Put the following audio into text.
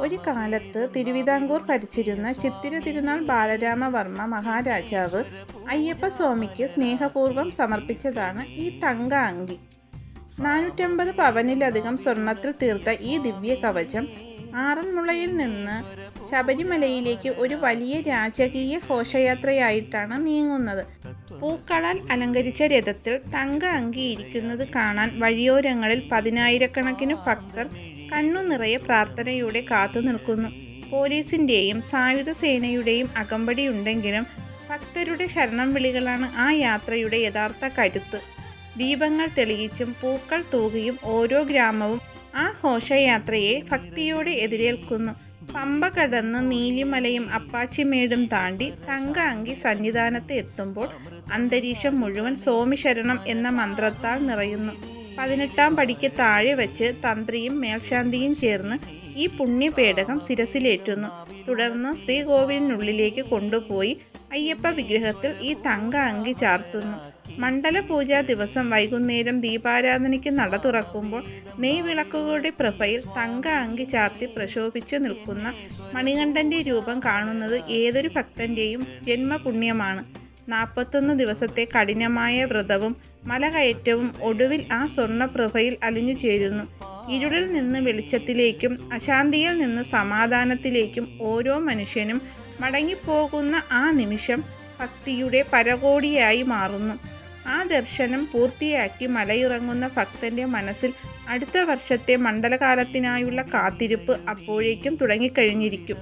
ഒരു കാലത്ത് തിരുവിതാംകൂർ ഭരിച്ചിരുന്ന ചിത്തിര തിരുനാൾ ബാലരാമവർമ്മ മഹാരാജാവ് അയ്യപ്പസ്വാമിക്ക് സ്നേഹപൂർവ്വം സമർപ്പിച്ചതാണ് ഈ തങ്ക അങ്കി. 450 പവനിലധികം സ്വർണത്തിൽ തീർത്ത ഈ ദിവ്യ കവചം ആറന്മുളയിൽ നിന്ന് ശബരിമലയിലേക്ക് ഒരു വലിയ രാജകീയ ഘോഷയാത്രയായിട്ടാണ് നീങ്ങുന്നത്. പൂക്കളാൽ അലങ്കരിച്ച രഥത്തിൽ തങ്ക അങ്കി ഇരിക്കുന്നത് കാണാൻ വഴിയോരങ്ങളിൽ പതിനായിരക്കണക്കിന് ഭക്തർ കണ്ണു നിറയെ പ്രാർത്ഥനയോടെ കാത്തു നിൽക്കുന്നു. പോലീസിൻ്റെയും സായുധ സേനയുടെയും അകമ്പടിയുണ്ടെങ്കിലും ഭക്തരുടെ ശരണം വിളികളാണ് ആ യാത്രയുടെ യഥാർത്ഥ കരുത്ത്. ദീപങ്ങൾ തെളിയിച്ചും പൂക്കൾ തൂകിയും ഓരോ ഗ്രാമവും ആ ഘോഷയാത്രയെ ഭക്തിയോടെ എതിരേൽക്കുന്നു. പമ്പ കടന്ന് നീലിമലയും അപ്പാച്ചിമേടും താണ്ടി തങ്ക അങ്കി സന്നിധാനത്ത് എത്തുമ്പോൾ അന്തരീക്ഷം മുഴുവൻ സ്വാമിശരണം എന്ന മന്ത്രത്താൽ നിറയുന്നു. 18ാം പടിക്ക് താഴെ വെച്ച് തന്ത്രിയും മേൽശാന്തിയും ചേർന്ന് ഈ പുണ്യപേടകം ശിരസിലേറ്റുന്നു. തുടർന്ന് ശ്രീകോവിലിനുള്ളിലേക്ക് കൊണ്ടുപോയി അയ്യപ്പ വിഗ്രഹത്തിൽ ഈ തങ്ക അങ്കി ചാർത്തുന്നു. മണ്ഡലപൂജാ ദിവസം വൈകുന്നേരം ദീപാരാധനയ്ക്ക് നട തുറക്കുമ്പോൾ നെയ്വിളക്കുകളുടെ പ്രഭയിൽ തങ്ക അങ്കി ചാർത്തി പ്രശോഭിച്ചു നിൽക്കുന്ന മണികണ്ഠൻ്റെ രൂപം കാണുന്നത് ഏതൊരു ഭക്തൻ്റെയും ജന്മപുണ്യമാണ്. 41 ദിവസത്തെ കഠിനമായ വ്രതവും മലകയറ്റവും ഒടുവിൽ ആ സ്വർണ്ണപ്രഭയിൽ അലിഞ്ഞു ചേരുന്നു. ഇരുളിൽ നിന്ന് വെളിച്ചത്തിലേക്കും അശാന്തിയിൽ നിന്ന് സമാധാനത്തിലേക്കും ഓരോ മനുഷ്യനും മടങ്ങിപ്പോകുന്ന ആ നിമിഷം ഭക്തിയുടെ പരകോടിയായി മാറുന്നു. ആ ദർശനം പൂർത്തിയാക്കി മലയിറങ്ങുന്ന ഭക്തൻ്റെ മനസ്സിൽ അടുത്ത വർഷത്തെ മണ്ഡലകാലത്തിനായുള്ള കാത്തിരിപ്പ് അപ്പോഴേക്കും തുടങ്ങിക്കഴിഞ്ഞിരിക്കും.